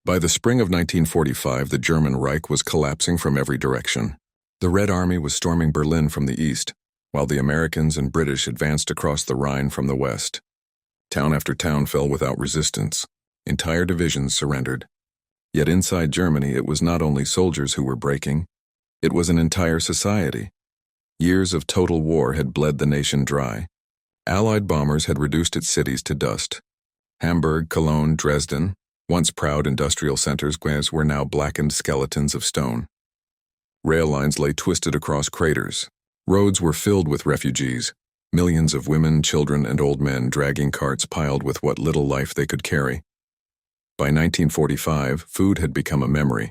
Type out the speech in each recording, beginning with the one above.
By the spring of 1945, the German Reich was collapsing from every direction. The Red Army was storming Berlin from the east, while the Americans and British advanced across the Rhine from the west. Town after town fell without resistance. Entire divisions surrendered. Yet inside Germany, it was not only soldiers who were breaking, it was an entire society. Years of total war had bled the nation dry. Allied bombers had reduced its cities to dust. Hamburg, Cologne, Dresden, once proud industrial centers, were now blackened skeletons of stone. Rail lines lay twisted across craters. Roads were filled with refugees, millions of women, children, and old men dragging carts piled with what little life they could carry. By 1945, food had become a memory.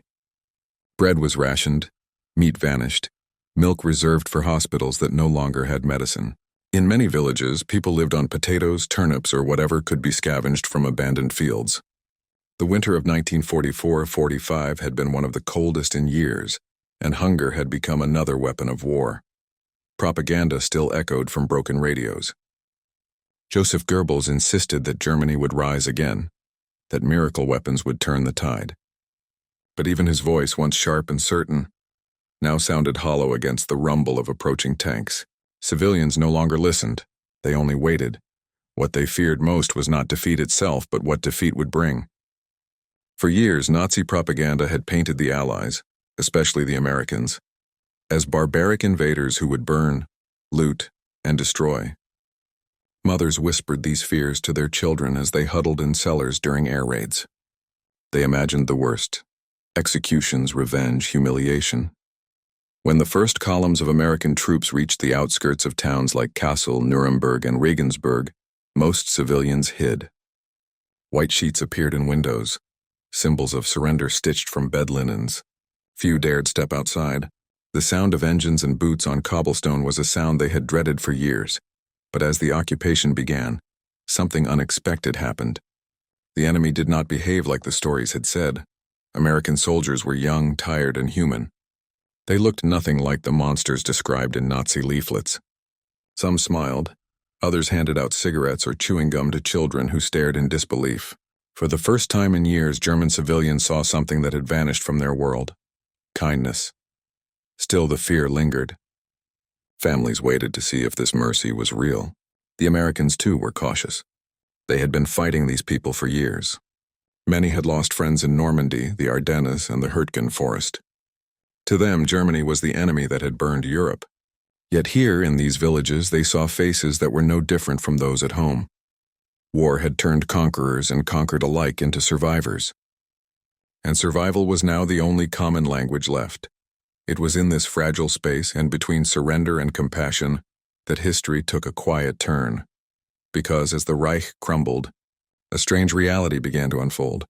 Bread was rationed, meat vanished, milk reserved for hospitals that no longer had medicine. In many villages, people lived on potatoes, turnips, or whatever could be scavenged from abandoned fields. The winter of 1944-45 had been one of the coldest in years, and hunger had become another weapon of war. Propaganda still echoed from broken radios. Joseph Goebbels insisted that Germany would rise again, that miracle weapons would turn the tide. But even his voice, once sharp and certain, now sounded hollow against the rumble of approaching tanks. Civilians no longer listened, they only waited. What they feared most was not defeat itself, but what defeat would bring. For years, Nazi propaganda had painted the Allies, especially the Americans, as barbaric invaders who would burn, loot, and destroy. Mothers whispered these fears to their children as they huddled in cellars during air raids. They imagined the worst: executions, revenge, humiliation. When the first columns of American troops reached the outskirts of towns like Kassel, Nuremberg, and Regensburg, most civilians hid. White sheets appeared in windows, symbols of surrender stitched from bed linens. Few dared step outside. The sound of engines and boots on cobblestone was a sound they had dreaded for years. But as the occupation began, something unexpected happened. The enemy did not behave like the stories had said. American soldiers were young, tired, and human. They looked nothing like the monsters described in Nazi leaflets. Some smiled. Others handed out cigarettes or chewing gum to children who stared in disbelief. For the first time in years, German civilians saw something that had vanished from their world: kindness. Still, the fear lingered. Families waited to see if this mercy was real. The Americans, too, were cautious. They had been fighting these people for years. Many had lost friends in Normandy, the Ardennes, and the Hurtgen forest. To them, Germany was the enemy that had burned Europe. Yet here, in these villages, they saw faces that were no different from those at home. War had turned conquerors and conquered alike into survivors. And survival was now the only common language left. It was in this fragile space and between surrender and compassion that history took a quiet turn. Because as the Reich crumbled, a strange reality began to unfold.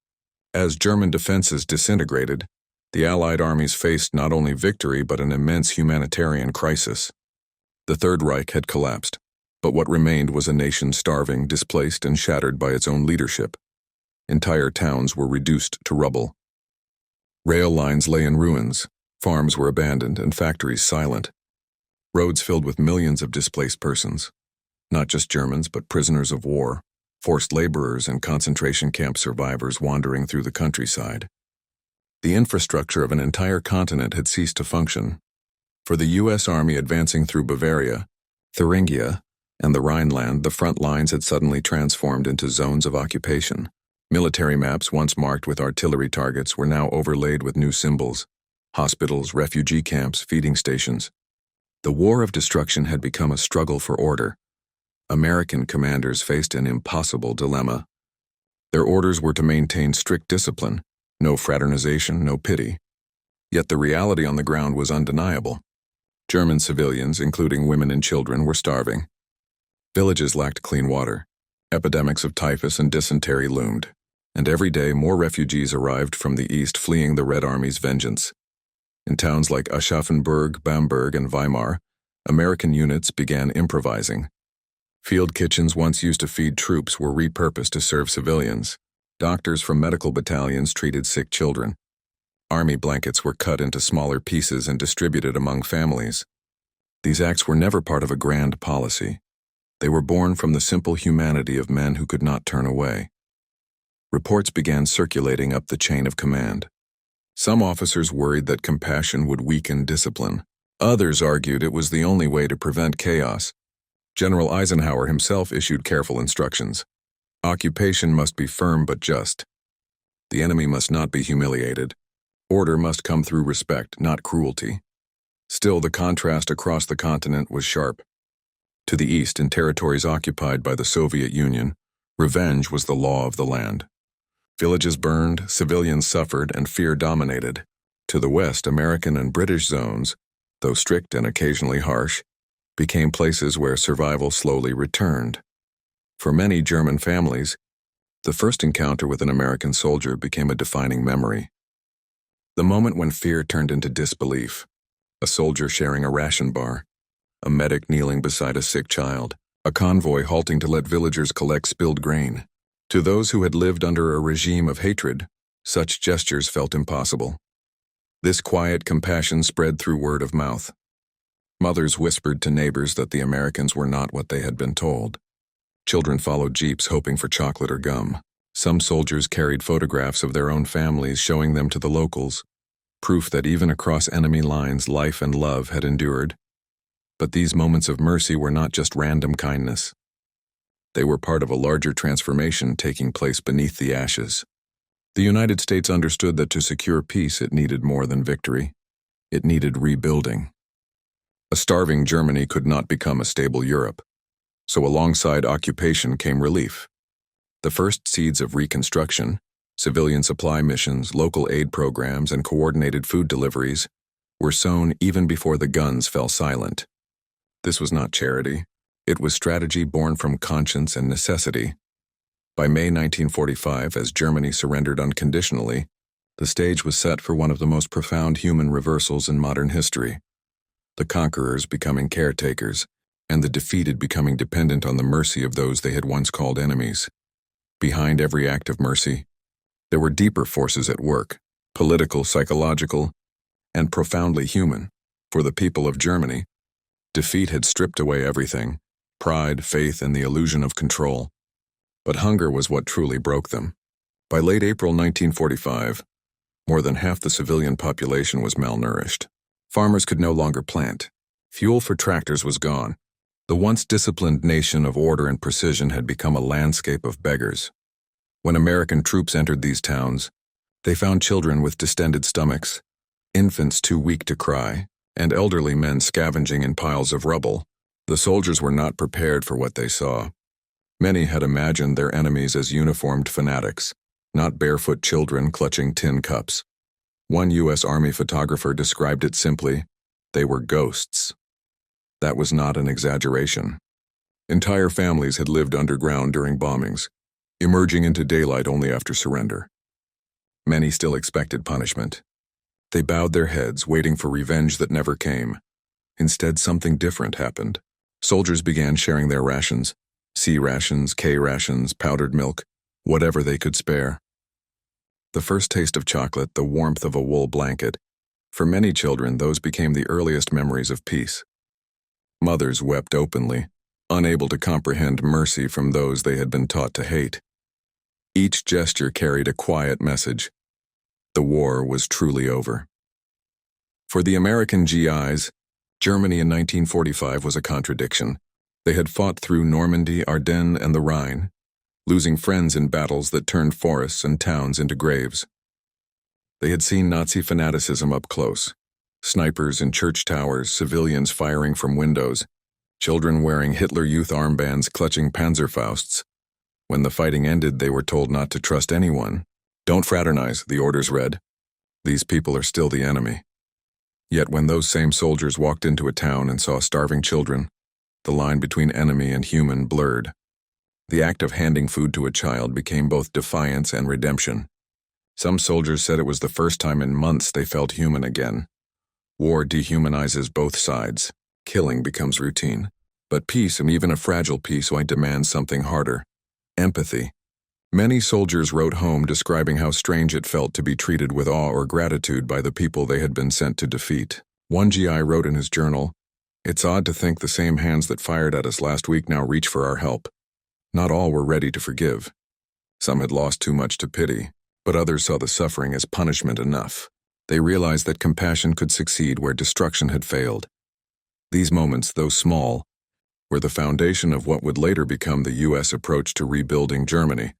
As German defenses disintegrated, the Allied armies faced not only victory but an immense humanitarian crisis. The Third Reich had collapsed, but what remained was a nation starving, displaced, and shattered by its own leadership. Entire towns were reduced to rubble. Rail lines lay in ruins, farms were abandoned, and factories silent. Roads filled with millions of displaced persons, not just Germans but prisoners of war, forced laborers, and concentration camp survivors wandering through the countryside. The infrastructure of an entire continent had ceased to function. For the U.S. Army advancing through Bavaria, Thuringia, and the Rhineland, the front lines had suddenly transformed into zones of occupation. Military maps, once marked with artillery targets, were now overlaid with new symbols: hospitals, refugee camps, feeding stations. The war of destruction had become a struggle for order. American commanders faced an impossible dilemma. Their orders were to maintain strict discipline, no fraternization, no pity. Yet the reality on the ground was undeniable. German civilians, including women and children, were starving. Villages lacked clean water. Epidemics of typhus and dysentery loomed. And every day more refugees arrived from the east fleeing the Red Army's vengeance. In towns like Aschaffenburg, Bamberg, and Weimar, American units began improvising. Field kitchens once used to feed troops were repurposed to serve civilians. Doctors from medical battalions treated sick children. Army blankets were cut into smaller pieces and distributed among families. These acts were never part of a grand policy. They were born from the simple humanity of men who could not turn away. Reports began circulating up the chain of command. Some officers worried that compassion would weaken discipline. Others argued it was the only way to prevent chaos. General Eisenhower himself issued careful instructions. Occupation must be firm but just. The enemy must not be humiliated. Order must come through respect, not cruelty. Still, the contrast across the continent was sharp. To the east, in territories occupied by the Soviet Union, revenge was the law of the land. Villages burned, civilians suffered, and fear dominated. To the west, American and British zones, though strict and occasionally harsh, became places where survival slowly returned. For many German families, the first encounter with an American soldier became a defining memory. The moment when fear turned into disbelief. A soldier sharing a ration bar, a medic kneeling beside a sick child, a convoy halting to let villagers collect spilled grain. To those who had lived under a regime of hatred, such gestures felt impossible. This quiet compassion spread through word of mouth. Mothers whispered to neighbors that the Americans were not what they had been told. Children followed jeeps hoping for chocolate or gum. Some soldiers carried photographs of their own families showing them to the locals, proof that even across enemy lines life and love had endured. But these moments of mercy were not just random kindness. They were part of a larger transformation taking place beneath the ashes. The United States understood that to secure peace it needed more than victory. It needed rebuilding. A starving Germany could not become a stable Europe. So alongside occupation came relief. The first seeds of reconstruction, civilian supply missions, local aid programs, and coordinated food deliveries, were sown even before the guns fell silent. This was not charity. It was strategy born from conscience and necessity. By May 1945, as Germany surrendered unconditionally, the stage was set for one of the most profound human reversals in modern history. The conquerors becoming caretakers, and the defeated becoming dependent on the mercy of those they had once called enemies. Behind every act of mercy, there were deeper forces at work, political, psychological, and profoundly human. For the people of Germany, defeat had stripped away everything: pride, faith, and the illusion of control. But hunger was what truly broke them. By late April 1945, more than half the civilian population was malnourished. Farmers could no longer plant. Fuel for tractors was gone. The once disciplined nation of order and precision had become a landscape of beggars. When American troops entered these towns, they found children with distended stomachs, infants too weak to cry, and elderly men scavenging in piles of rubble. The soldiers were not prepared for what they saw. Many had imagined their enemies as uniformed fanatics, not barefoot children clutching tin cups. One U.S. Army photographer described it simply: they were ghosts. That was not an exaggeration. Entire families had lived underground during bombings, emerging into daylight only after surrender. Many still expected punishment. They bowed their heads, waiting for revenge that never came. Instead, something different happened. Soldiers began sharing their rations: C rations, K rations, powdered milk, whatever they could spare. The first taste of chocolate, the warmth of a wool blanket. For many children, those became the earliest memories of peace. Mothers wept openly, unable to comprehend mercy from those they had been taught to hate. Each gesture carried a quiet message: the war was truly over. For the American GIs, Germany in 1945 was a contradiction. They had fought through Normandy, Ardennes, and the Rhine, losing friends in battles that turned forests and towns into graves. They had seen Nazi fanaticism up close: snipers in church towers, civilians firing from windows, children wearing Hitler Youth armbands clutching Panzerfausts. When the fighting ended, they were told not to trust anyone. Don't fraternize, the orders read. These people are still the enemy. Yet when those same soldiers walked into a town and saw starving children, the line between enemy and human blurred. The act of handing food to a child became both defiance and redemption. Some soldiers said it was the first time in months they felt human again. War dehumanizes both sides. Killing becomes routine. But peace, and even a fragile peace, might demand something harder: empathy. Many soldiers wrote home describing how strange it felt to be treated with awe or gratitude by the people they had been sent to defeat. One GI wrote in his journal, "It's odd to think the same hands that fired at us last week now reach for our help. Not all were ready to forgive." Some had lost too much to pity, but others saw the suffering as punishment enough. They realized that compassion could succeed where destruction had failed. These moments, though small, were the foundation of what would later become the U.S. approach to rebuilding Germany,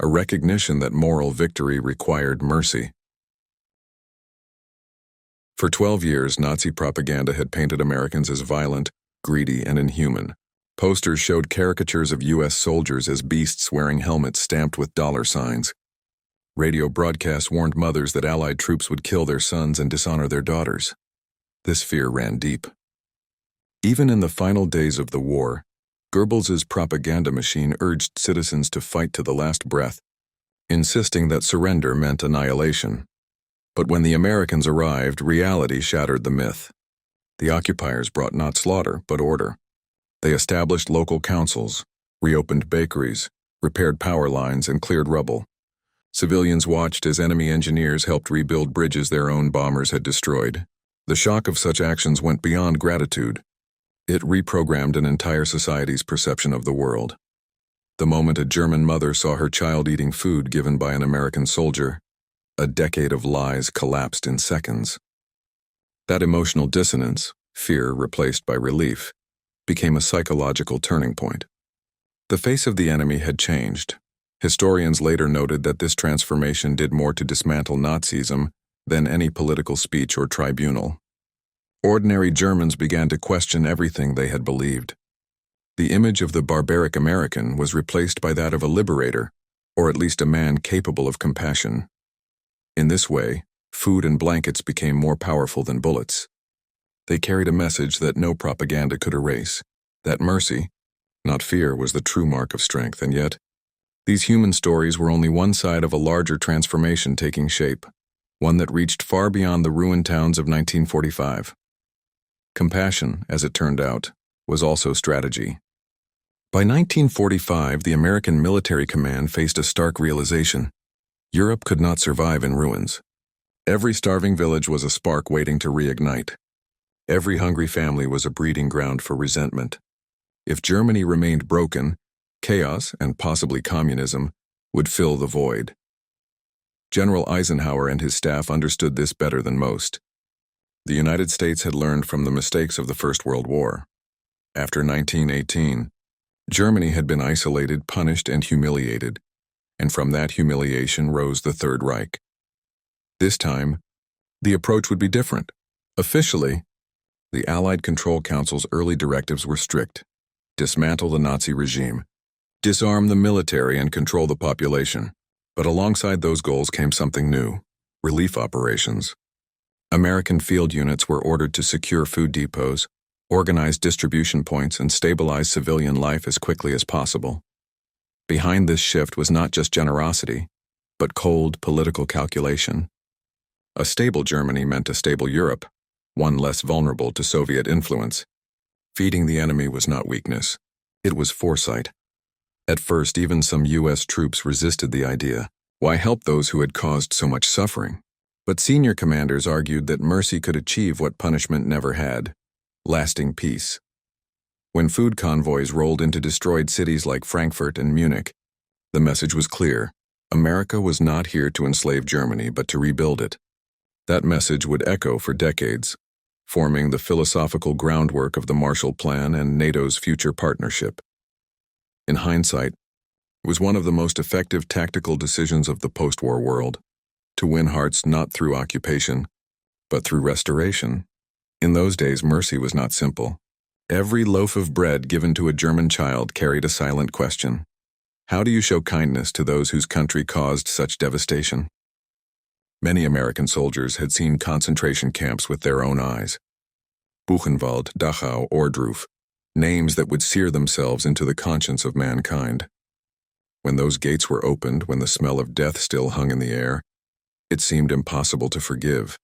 a recognition that moral victory required mercy. For 12 years, Nazi propaganda had painted Americans as violent, greedy, and inhuman. Posters showed caricatures of U.S. soldiers as beasts wearing helmets stamped with dollar signs. Radio broadcasts warned mothers that Allied troops would kill their sons and dishonor their daughters. This fear ran deep. Even in the final days of the war, Goebbels's propaganda machine urged citizens to fight to the last breath, insisting that surrender meant annihilation. But when the Americans arrived, reality shattered the myth. The occupiers brought not slaughter, but order. They established local councils, reopened bakeries, repaired power lines, and cleared rubble. Civilians watched as enemy engineers helped rebuild bridges their own bombers had destroyed. The shock of such actions went beyond gratitude. It reprogrammed an entire society's perception of the world. The moment a German mother saw her child eating food given by an American soldier, a decade of lies collapsed in seconds. That emotional dissonance, fear replaced by relief, became a psychological turning point. The face of the enemy had changed. Historians later noted that this transformation did more to dismantle Nazism than any political speech or tribunal. Ordinary Germans began to question everything they had believed. The image of the barbaric American was replaced by that of a liberator, or at least a man capable of compassion. In this way, food and blankets became more powerful than bullets. They carried a message that no propaganda could erase, that mercy, not fear, was the true mark of strength, and yet, these human stories were only one side of a larger transformation taking shape, one that reached far beyond the ruined towns of 1945. Compassion, as it turned out, was also strategy. By 1945, the American military command faced a stark realization. Europe could not survive in ruins. Every starving village was a spark waiting to reignite. Every hungry family was a breeding ground for resentment. If Germany remained broken, chaos, and possibly communism, would fill the void. General Eisenhower and his staff understood this better than most. The United States had learned from the mistakes of the First World War. After 1918, Germany had been isolated, punished, and humiliated, and from that humiliation rose the Third Reich. This time, the approach would be different. Officially, the Allied Control Council's early directives were strict: dismantle the Nazi regime, disarm the military, and control the population. But alongside those goals came something new: relief operations. American field units were ordered to secure food depots, organize distribution points, and stabilize civilian life as quickly as possible. Behind this shift was not just generosity, but cold political calculation. A stable Germany meant a stable Europe, one less vulnerable to Soviet influence. Feeding the enemy was not weakness, it was foresight. At first, even some U.S. troops resisted the idea. Why help those who had caused so much suffering? But senior commanders argued that mercy could achieve what punishment never had: lasting peace. When food convoys rolled into destroyed cities like Frankfurt and Munich, the message was clear: America was not here to enslave Germany, but to rebuild it. That message would echo for decades, forming the philosophical groundwork of the Marshall Plan and NATO's future partnership. In hindsight, it was one of the most effective tactical decisions of the post-war world, to win hearts not through occupation, but through restoration. In those days, mercy was not simple. Every loaf of bread given to a German child carried a silent question: how do you show kindness to those whose country caused such devastation? Many American soldiers had seen concentration camps with their own eyes. Buchenwald, Dachau, Ohrdruf, names that would sear themselves into the conscience of mankind. When those gates were opened, when the smell of death still hung in the air, it seemed impossible to forgive.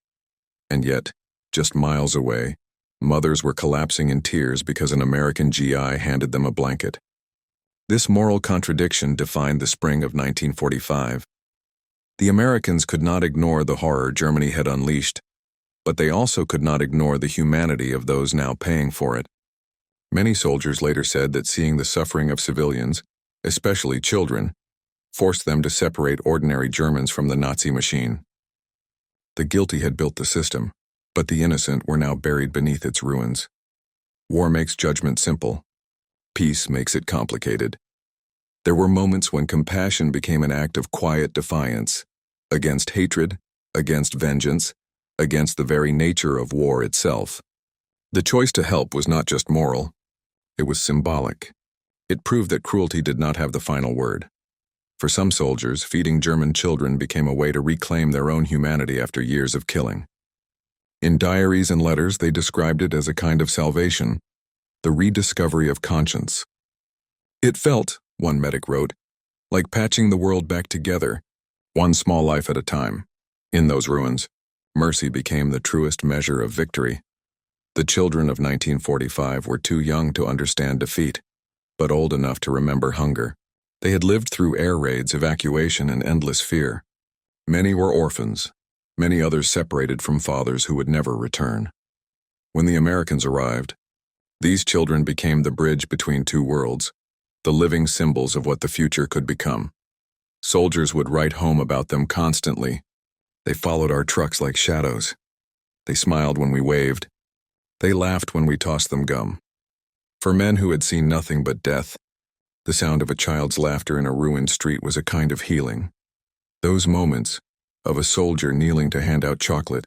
And yet, just miles away, mothers were collapsing in tears because an American GI handed them a blanket. This moral contradiction defined the spring of 1945. The Americans could not ignore the horror Germany had unleashed, but they also could not ignore the humanity of those now paying for it. Many soldiers later said that seeing the suffering of civilians, especially children, forced them to separate ordinary Germans from the Nazi machine. The guilty had built the system, but the innocent were now buried beneath its ruins. War makes judgment simple. Peace makes it complicated. There were moments when compassion became an act of quiet defiance, against hatred, against vengeance, against the very nature of war itself. The choice to help was not just moral, it was symbolic. It proved that cruelty did not have the final word. For some soldiers, feeding German children became a way to reclaim their own humanity after years of killing. In diaries and letters, they described it as a kind of salvation, the rediscovery of conscience. It felt, one medic wrote, like patching the world back together, one small life at a time. In those ruins, mercy became the truest measure of victory. The children of 1945 were too young to understand defeat, but old enough to remember hunger. They had lived through air raids, evacuation, and endless fear. Many were orphans, many others separated from fathers who would never return. When the Americans arrived, these children became the bridge between two worlds, the living symbols of what the future could become. Soldiers would write home about them constantly. They followed our trucks like shadows. They smiled when we waved. They laughed when we tossed them gum. For men who had seen nothing but death, the sound of a child's laughter in a ruined street was a kind of healing. Those moments, of a soldier kneeling to hand out chocolate,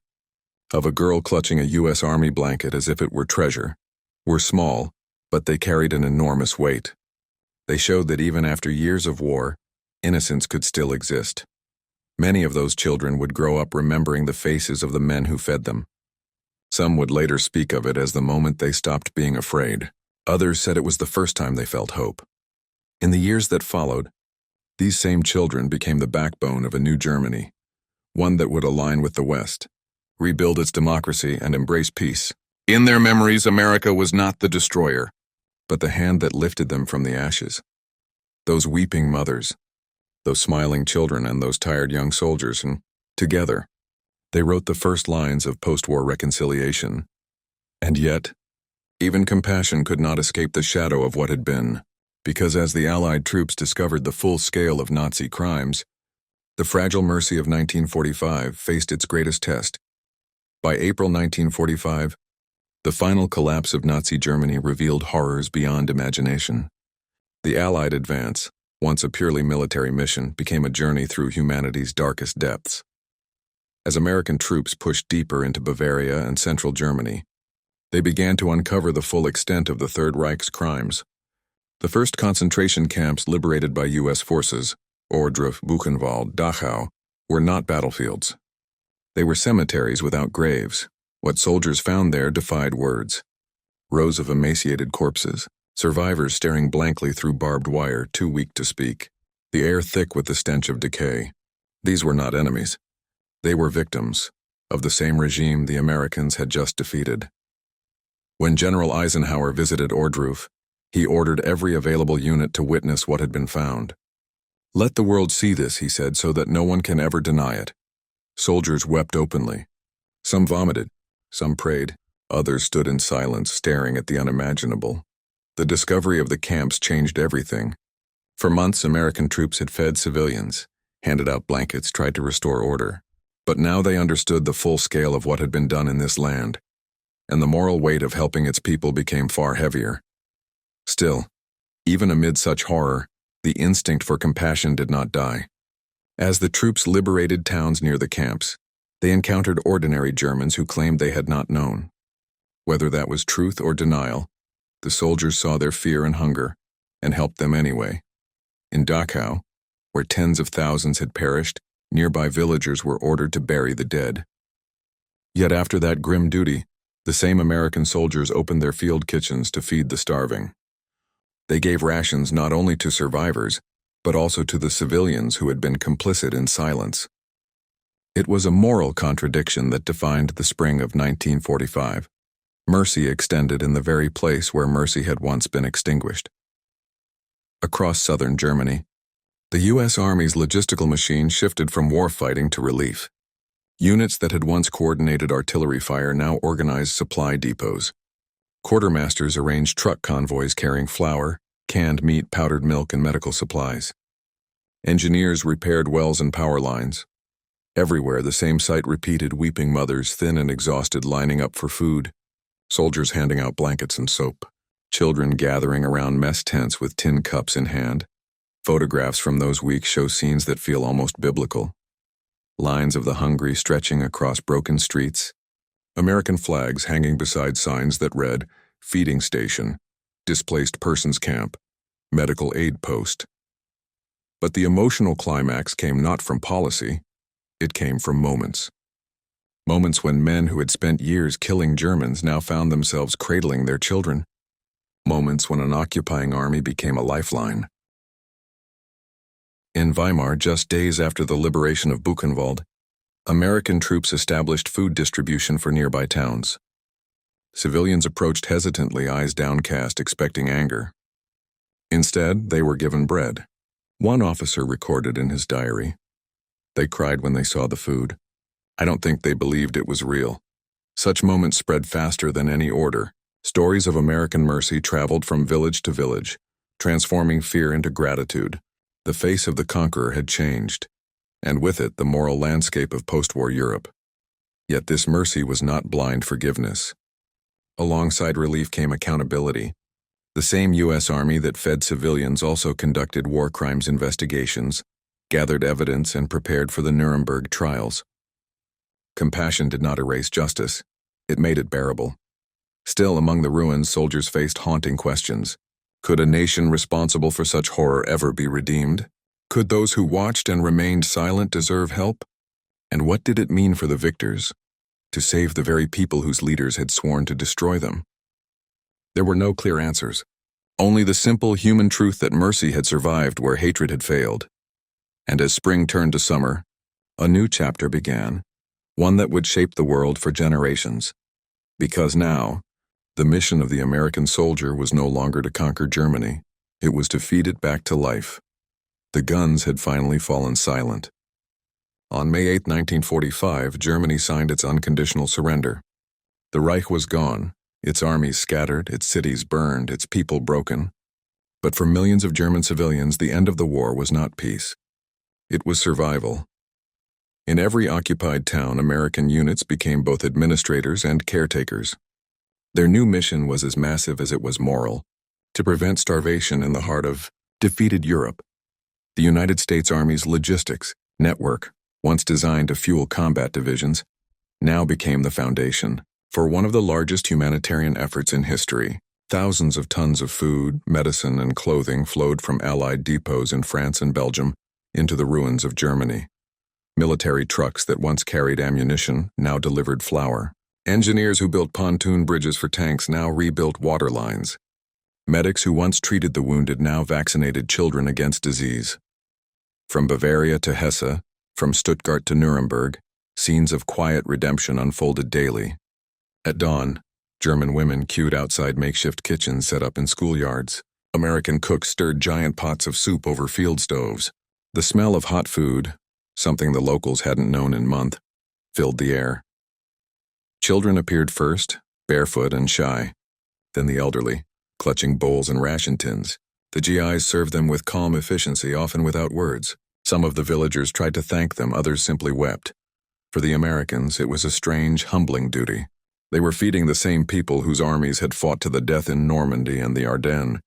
of a girl clutching a U.S. Army blanket as if it were treasure, were small, but they carried an enormous weight. They showed that even after years of war, innocence could still exist. Many of those children would grow up remembering the faces of the men who fed them. Some would later speak of it as the moment they stopped being afraid. Others said it was the first time they felt hope. In the years that followed, these same children became the backbone of a new Germany, one that would align with the West, rebuild its democracy, and embrace peace. In their memories, America was not the destroyer, but the hand that lifted them from the ashes. Those weeping mothers, those smiling children, and those tired young soldiers, and together, they wrote the first lines of post-war reconciliation. And yet, even compassion could not escape the shadow of what had been, because as the Allied troops discovered the full scale of Nazi crimes, the fragile mercy of 1945 faced its greatest test. By April 1945, the final collapse of Nazi Germany revealed horrors beyond imagination. The Allied advance, once a purely military mission, became a journey through humanity's darkest depths. As American troops pushed deeper into Bavaria and central Germany, they began to uncover the full extent of the Third Reich's crimes. The first concentration camps liberated by U.S. forces, Ohrdruf, Buchenwald, Dachau, were not battlefields. They were cemeteries without graves. What soldiers found there defied words. Rows of emaciated corpses, survivors staring blankly through barbed wire, too weak to speak, the air thick with the stench of decay. These were not enemies. They were victims of the same regime the Americans had just defeated. When General Eisenhower visited Ohrdruf, he ordered every available unit to witness what had been found. "Let the world see this," he said, "so that no one can ever deny it." Soldiers wept openly. Some vomited, some prayed, others stood in silence, staring at the unimaginable. The discovery of the camps changed everything. For months, American troops had fed civilians, handed out blankets, tried to restore order. But now they understood the full scale of what had been done in this land, and the moral weight of helping its people became far heavier. Still, even amid such horror, the instinct for compassion did not die. As the troops liberated towns near the camps, they encountered ordinary Germans who claimed they had not known. Whether that was truth or denial, the soldiers saw their fear and hunger, and helped them anyway. In Dachau, where tens of thousands had perished, nearby villagers were ordered to bury the dead. Yet after that grim duty, the same American soldiers opened their field kitchens to feed the starving. They gave rations not only to survivors, but also to the civilians who had been complicit in silence. It was a moral contradiction that defined the spring of 1945. Mercy extended in the very place where mercy had once been extinguished. Across southern Germany, the U.S. Army's logistical machine shifted from warfighting to relief. Units that had once coordinated artillery fire now organized supply depots. Quartermasters arranged truck convoys carrying flour, canned meat, powdered milk, and medical supplies. Engineers repaired wells and power lines. Everywhere, the same sight repeated: weeping mothers, thin and exhausted, lining up for food, soldiers handing out blankets and soap, children gathering around mess tents with tin cups in hand. Photographs from those weeks show scenes that feel almost biblical. Lines of the hungry stretching across broken streets, American flags hanging beside signs that read, "Feeding Station," "Displaced Persons Camp," "Medical Aid Post." But the emotional climax came not from policy, it came from moments. Moments when men who had spent years killing Germans now found themselves cradling their children. Moments when an occupying army became a lifeline. In Weimar, just days after the liberation of Buchenwald, American troops established food distribution for nearby towns. Civilians approached hesitantly, eyes downcast, expecting anger. Instead, they were given bread. One officer recorded in his diary, "They cried when they saw the food. I don't think they believed it was real." Such moments spread faster than any order. Stories of American mercy traveled from village to village, transforming fear into gratitude. The face of the conqueror had changed, and with it the moral landscape of post-war Europe. Yet this mercy was not blind forgiveness. Alongside relief came accountability. The same U.S. Army that fed civilians also conducted war crimes investigations, gathered evidence, and prepared for the Nuremberg trials. Compassion did not erase justice. It made it bearable. Still, among the ruins, soldiers faced haunting questions. Could a nation responsible for such horror ever be redeemed? Could those who watched and remained silent deserve help? And what did it mean for the victors to save the very people whose leaders had sworn to destroy them? There were no clear answers. Only the simple human truth that mercy had survived where hatred had failed. And as spring turned to summer, a new chapter began, one that would shape the world for generations. Because now, the mission of the American soldier was no longer to conquer Germany. It was to feed it back to life. The guns had finally fallen silent. On May 8, 1945, Germany signed its unconditional surrender. The Reich was gone, its armies scattered, its cities burned, its people broken. But for millions of German civilians, the end of the war was not peace. It was survival. In every occupied town, American units became both administrators and caretakers. Their new mission was as massive as it was moral: to prevent starvation in the heart of defeated Europe. The United States Army's logistics network, once designed to fuel combat divisions, now became the foundation for one of the largest humanitarian efforts in history. Thousands of tons of food, medicine, and clothing flowed from Allied depots in France and Belgium into the ruins of Germany. Military trucks that once carried ammunition now delivered flour. Engineers who built pontoon bridges for tanks now rebuilt water lines. Medics who once treated the wounded now vaccinated children against disease. From Bavaria to Hesse, from Stuttgart to Nuremberg, scenes of quiet redemption unfolded daily. At dawn, German women queued outside makeshift kitchens set up in schoolyards. American cooks stirred giant pots of soup over field stoves. The smell of hot food, something the locals hadn't known in months, filled the air. Children appeared first, barefoot and shy, then the elderly, clutching bowls and ration tins. The GIs served them with calm efficiency, often without words. Some of the villagers tried to thank them, others simply wept. For the Americans, it was a strange, humbling duty. They were feeding the same people whose armies had fought to the death in Normandy and the Ardennes.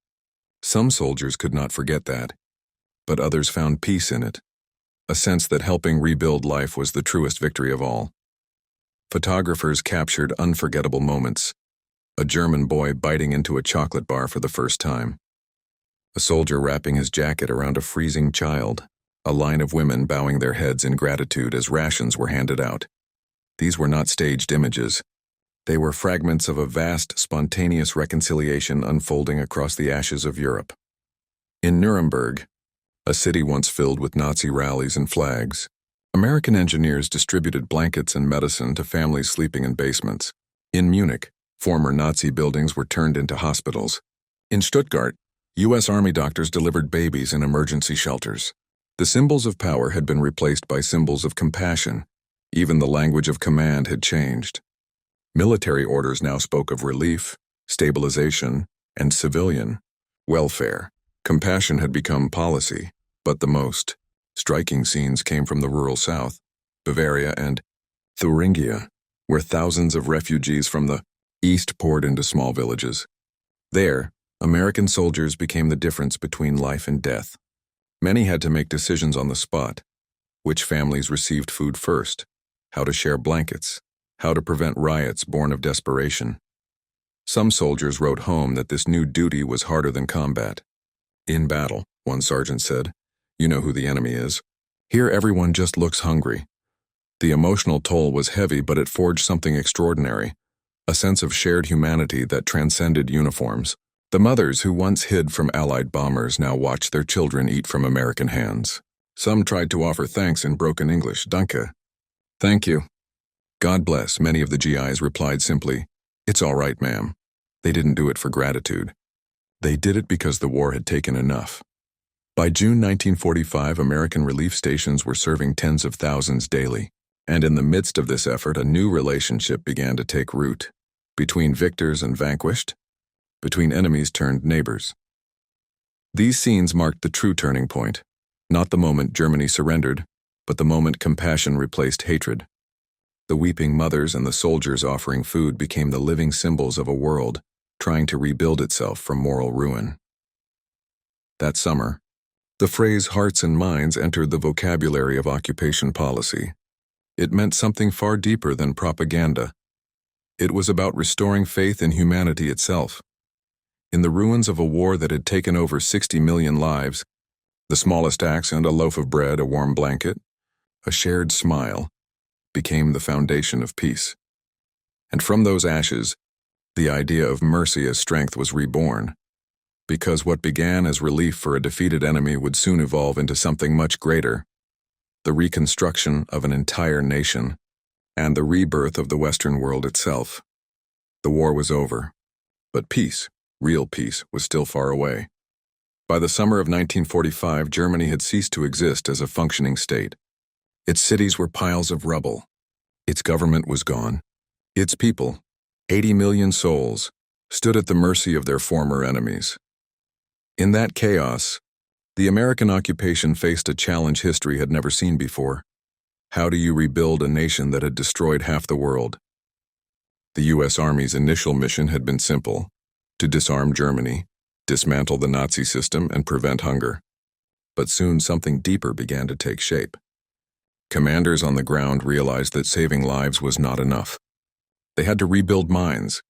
Some soldiers could not forget that, but others found peace in it, a sense that helping rebuild life was the truest victory of all. Photographers captured unforgettable moments. A German boy biting into a chocolate bar for the first time. A soldier wrapping his jacket around a freezing child. A line of women bowing their heads in gratitude as rations were handed out. These were not staged images. They were fragments of a vast, spontaneous reconciliation unfolding across the ashes of Europe. In Nuremberg, a city once filled with Nazi rallies and flags, American engineers distributed blankets and medicine to families sleeping in basements. In Munich, former Nazi buildings were turned into hospitals. In Stuttgart, U.S. Army doctors delivered babies in emergency shelters. The symbols of power had been replaced by symbols of compassion. Even the language of command had changed. Military orders now spoke of relief, stabilization, and civilian welfare. Compassion had become policy, but the most Striking scenes came from the rural south, Bavaria and Thuringia, where thousands of refugees from the east poured into small villages. There, American soldiers became the difference between life and death. Many had to make decisions on the spot: which families received food first, how to share blankets, how to prevent riots born of desperation. Some soldiers wrote home that this new duty was harder than combat. "In battle," one sergeant said, "you know who the enemy is. Here everyone just looks hungry." The emotional toll was heavy, but it forged something extraordinary, a sense of shared humanity that transcended uniforms. The mothers who once hid from Allied bombers now watched their children eat from American hands. Some tried to offer thanks in broken English, "Danke." "Thank you." "God bless," many of the GIs replied simply, "It's all right, ma'am." They didn't do it for gratitude. They did it because the war had taken enough. By June 1945, American relief stations were serving tens of thousands daily. And in the midst of this effort, a new relationship began to take root. Between victors and vanquished, between enemies turned neighbors. These scenes marked the true turning point, not the moment Germany surrendered, but the moment compassion replaced hatred. The weeping mothers and the soldiers offering food became the living symbols of a world trying to rebuild itself from moral ruin. That summer, the phrase "hearts and minds" entered the vocabulary of occupation policy. It meant something far deeper than propaganda. It was about restoring faith in humanity itself. In the ruins of a war that had taken over 60 million lives, the smallest accent, a loaf of bread, a warm blanket, a shared smile, became the foundation of peace. And from those ashes, the idea of mercy as strength was reborn, because what began as relief for a defeated enemy would soon evolve into something much greater: the reconstruction of an entire nation, and the rebirth of the Western world itself. The war was over, but peace, real peace, was still far away. By the summer of 1945, Germany had ceased to exist as a functioning state. Its cities were piles of rubble. Its government was gone. Its people, 80 million souls, stood at the mercy of their former enemies. In that chaos, the American occupation faced a challenge history had never seen before. How do you rebuild a nation that had destroyed half the world? The U.S. Army's initial mission had been simple: to disarm Germany, dismantle the Nazi system, and prevent hunger. But soon something deeper began to take shape. Commanders on the ground realized that saving lives was not enough. They had to rebuild minds.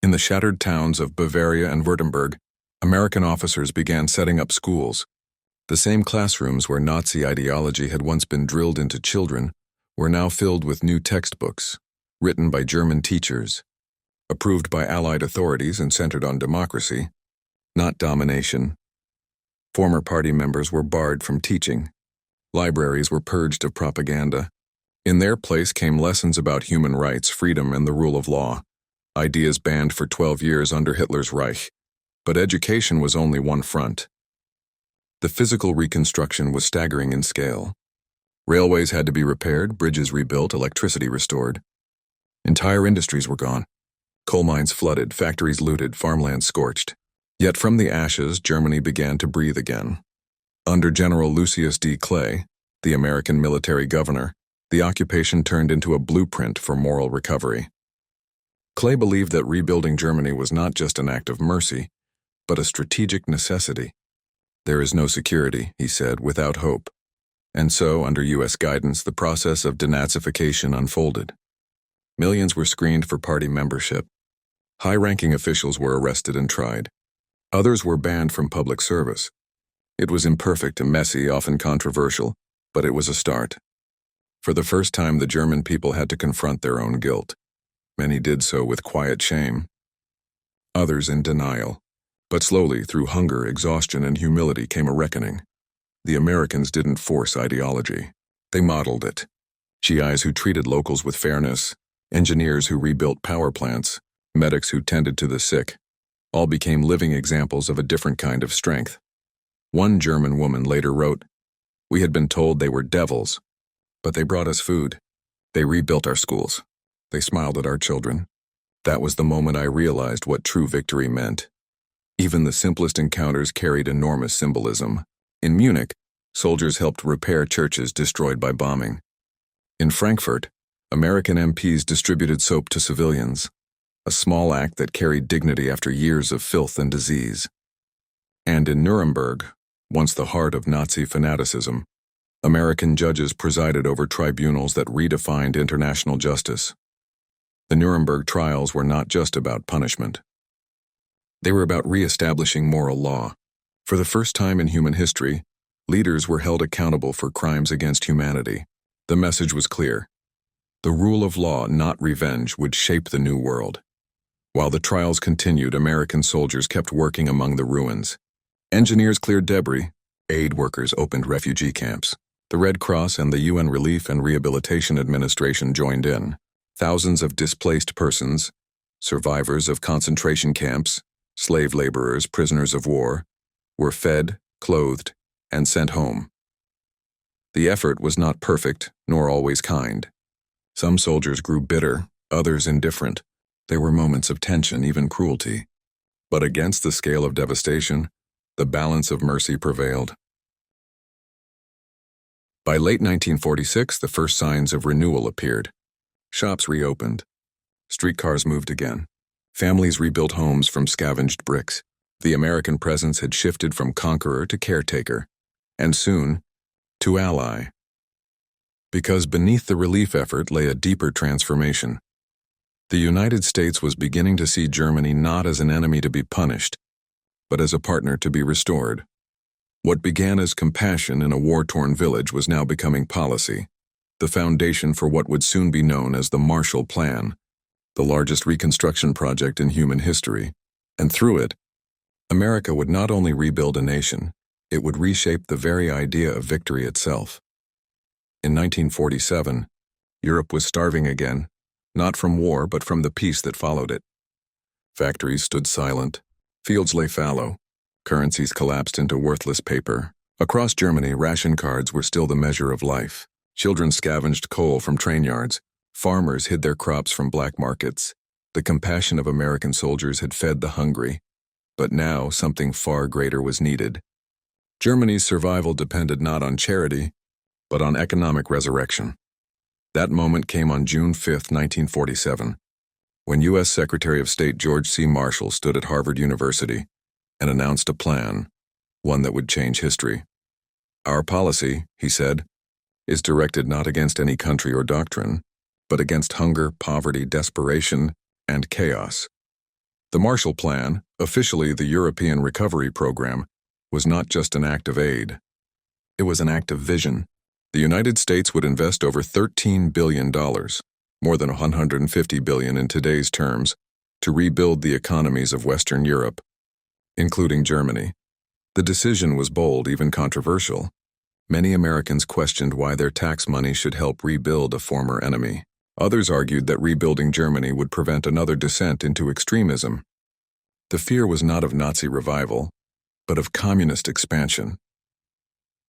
In the shattered towns of Bavaria and Württemberg, American officers began setting up schools. The same classrooms where Nazi ideology had once been drilled into children were now filled with new textbooks, written by German teachers, approved by Allied authorities and centered on democracy, not domination. Former party members were barred from teaching. Libraries were purged of propaganda. In their place came lessons about human rights, freedom, and the rule of law, ideas banned for 12 years under Hitler's Reich. But education was only one front. The physical reconstruction was staggering in scale. Railways had to be repaired, bridges rebuilt, electricity restored. Entire industries were gone. Coal mines flooded, factories looted, farmland scorched. Yet from the ashes, Germany began to breathe again. Under General Lucius D. Clay, the American military governor, the occupation turned into a blueprint for moral recovery. Clay believed that rebuilding Germany was not just an act of mercy, but a strategic necessity. There is no security, he said, without hope. And so, under U.S. guidance, the process of denazification unfolded. Millions were screened for party membership. High-ranking officials were arrested and tried. Others were banned from public service. It was imperfect and messy, often controversial, but it was a start. For the first time, the German people had to confront their own guilt. Many did so with quiet shame. Others in denial. But slowly, through hunger, exhaustion, and humility, came a reckoning. The Americans didn't force ideology. They modeled it. GIs who treated locals with fairness, engineers who rebuilt power plants, medics who tended to the sick, all became living examples of a different kind of strength. One German woman later wrote, "We had been told they were devils, but they brought us food. They rebuilt our schools. They smiled at our children. That was the moment I realized what true victory meant." Even the simplest encounters carried enormous symbolism. In Munich, Soldiers helped repair churches destroyed by bombing. In Frankfurt, American MPs distributed soap to civilians, a small act that carried dignity after years of filth and disease. And in Nuremberg, once the heart of Nazi fanaticism, American judges presided over tribunals that redefined international justice. The Nuremberg trials were not just about punishment. They were about re-establishing moral law. For the first time in human history, leaders were held accountable for crimes against humanity. The message was clear. The rule of law, not revenge, would shape the new world. While the trials continued, American soldiers kept working among the ruins. Engineers cleared debris. Aid workers opened refugee camps. The Red Cross and the UN Relief and Rehabilitation Administration joined in. Thousands of displaced persons, survivors of concentration camps, slave laborers, prisoners of war, were fed, clothed, and sent home. The effort was not perfect, nor always kind. Some soldiers grew bitter, others indifferent. There were moments of tension, even cruelty. But against the scale of devastation, the balance of mercy prevailed. By late 1946, the first signs of renewal appeared. Shops reopened. Streetcars moved again. Families rebuilt homes from scavenged bricks. The American presence had shifted from conqueror to caretaker, and soon, to ally. Because beneath the relief effort lay a deeper transformation. The United States was beginning to see Germany not as an enemy to be punished, but as a partner to be restored. What began as compassion in a war-torn village was now becoming policy, the foundation for what would soon be known as the Marshall Plan, the largest reconstruction project in human history. And through it, America would not only rebuild a nation, it would reshape the very idea of victory itself. In 1947, Europe was starving again, not from war but from the peace that followed it. Factories stood silent, fields lay fallow, currencies collapsed into worthless paper. Across Germany, ration cards were still the measure of life. Children scavenged coal from train yards. Farmers hid their crops from black markets. The compassion of American soldiers had fed the hungry. But now something far greater was needed. Germany's survival depended not on charity, but on economic resurrection. That moment came on June 5, 1947, when U.S. Secretary of State George C. Marshall stood at Harvard University and announced a plan, one that would change history. Our policy, he said, is directed not against any country or doctrine, but against hunger, poverty, desperation, and chaos. The Marshall Plan, officially the European Recovery Program, was not just an act of aid. It was an act of vision. The United States would invest over $13 billion, more than $150 billion in today's terms, to rebuild the economies of Western Europe, including Germany. The decision was bold, even controversial. Many Americans questioned why their tax money should help rebuild a former enemy. Others argued that rebuilding Germany would prevent another descent into extremism. The fear was not of Nazi revival, but of communist expansion.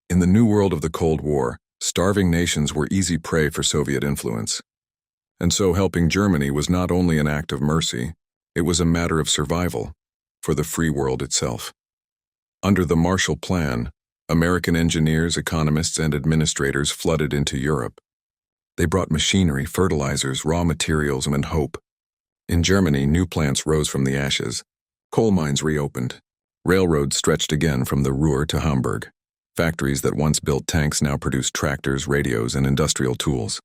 In the new world of the Cold War, starving nations were easy prey for Soviet influence. And so helping Germany was not only an act of mercy, it was a matter of survival for the free world itself. Under the Marshall Plan, American engineers, economists, and administrators flooded into Europe. They brought machinery, fertilizers, raw materials, and hope. In Germany, new plants rose from the ashes. Coal mines reopened. Railroads stretched again from the Ruhr to Hamburg. Factories that once built tanks now produced tractors, radios, and industrial tools.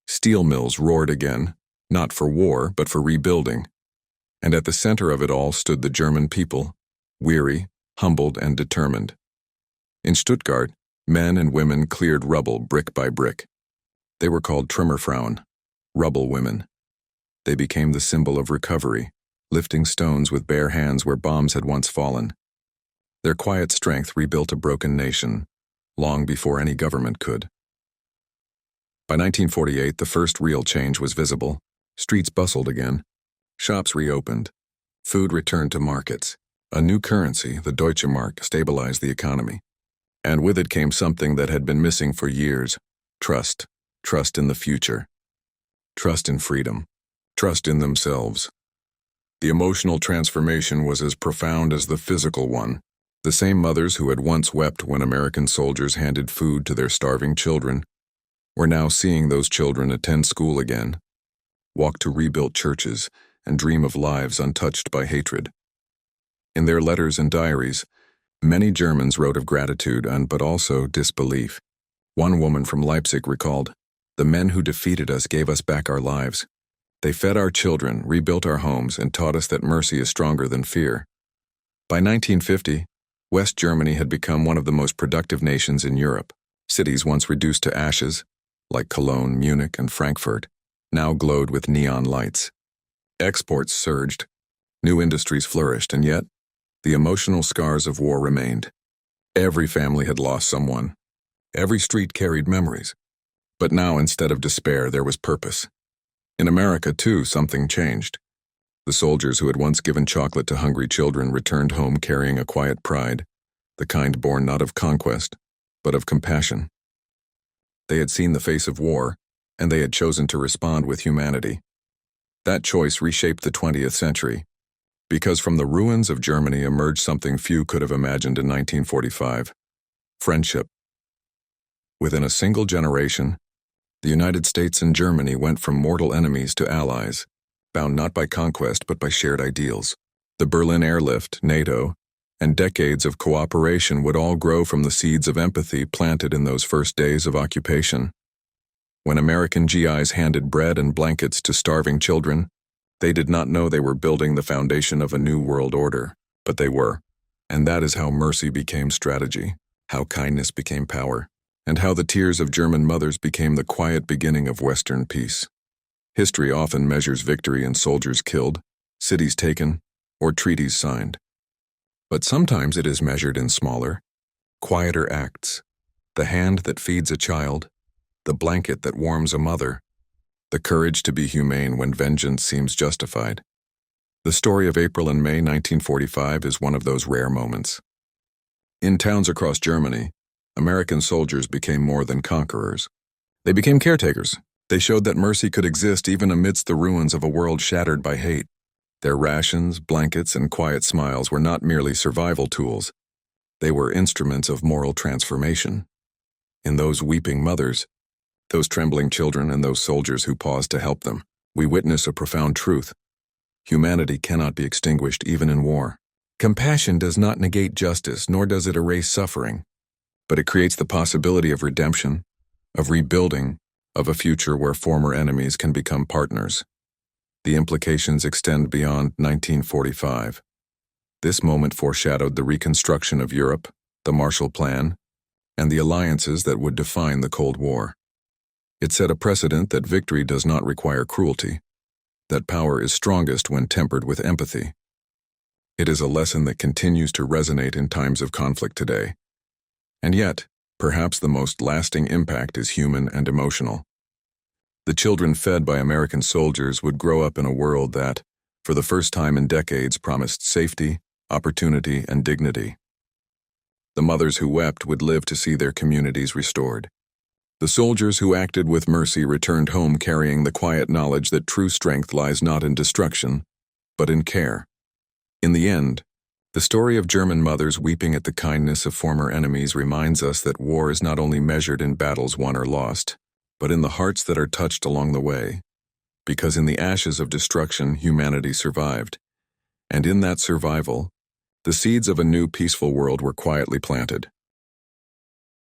Steel mills roared again, not for war, but for rebuilding. And at the center of it all stood the German people, weary, humbled, and determined. In Stuttgart, men and women cleared rubble brick by brick. They were called Trümmerfrauen, rubble women. They became the symbol of recovery, lifting stones with bare hands where bombs had once fallen. Their quiet strength rebuilt a broken nation, long before any government could. By 1948, the first real change was visible. Streets bustled again. Shops reopened. Food returned to markets. A new currency, the Deutsche Mark, stabilized the economy. And with it came something that had been missing for years: trust. Trust in the future. Trust in freedom. Trust in themselves. The emotional transformation was as profound as the physical one. The same mothers who had once wept when American soldiers handed food to their starving children were now seeing those children attend school again, walk to rebuilt churches, and dream of lives untouched by hatred. In their letters and diaries, many Germans wrote of gratitude but also disbelief. One woman from Leipzig recalled, "The men who defeated us gave us back our lives. They fed our children, rebuilt our homes, and taught us that mercy is stronger than fear." By 1950, West Germany had become one of the most productive nations in Europe. Cities once reduced to ashes, like Cologne, Munich, and Frankfurt, now glowed with neon lights. Exports surged, new industries flourished, and yet, the emotional scars of war remained. Every family had lost someone. Every street carried memories. But now, instead of despair, there was purpose. In America, too, something changed. The soldiers who had once given chocolate to hungry children returned home carrying a quiet pride, the kind born not of conquest, but of compassion. They had seen the face of war, and they had chosen to respond with humanity. That choice reshaped the 20th century, because from the ruins of Germany emerged something few could have imagined in 1945: friendship. Within a single generation, the United States and Germany went from mortal enemies to allies, bound not by conquest but by shared ideals. The Berlin Airlift, NATO, and decades of cooperation would all grow from the seeds of empathy planted in those first days of occupation. When American GIs handed bread and blankets to starving children, they did not know they were building the foundation of a new world order, but they were. And that is how mercy became strategy, how kindness became power, and how the tears of German mothers became the quiet beginning of Western peace. History often measures victory in soldiers killed, cities taken, or treaties signed. But sometimes it is measured in smaller, quieter acts: the hand that feeds a child, the blanket that warms a mother, the courage to be humane when vengeance seems justified. The story of April and May 1945 is one of those rare moments. In towns across Germany, American soldiers became more than conquerors. They became caretakers. They showed that mercy could exist even amidst the ruins of a world shattered by hate. Their rations, blankets, and quiet smiles were not merely survival tools. They were instruments of moral transformation. In those weeping mothers, those trembling children, and those soldiers who paused to help them, we witness a profound truth. Humanity cannot be extinguished even in war. Compassion does not negate justice, nor does it erase suffering, but it creates the possibility of redemption, of rebuilding, of a future where former enemies can become partners. The implications extend beyond 1945. This moment foreshadowed the reconstruction of Europe, the Marshall Plan, and the alliances that would define the Cold War. It set a precedent that victory does not require cruelty, that power is strongest when tempered with empathy. It is a lesson that continues to resonate in times of conflict today. And yet, perhaps the most lasting impact is human and emotional. The children fed by American soldiers would grow up in a world that, for the first time in decades, promised safety, opportunity, and dignity. The mothers who wept would live to see their communities restored. The soldiers who acted with mercy returned home carrying the quiet knowledge that true strength lies not in destruction, but in care. In the end, the story of German mothers weeping at the kindness of former enemies reminds us that war is not only measured in battles won or lost, but in the hearts that are touched along the way. Because in the ashes of destruction, humanity survived. And in that survival, the seeds of a new peaceful world were quietly planted.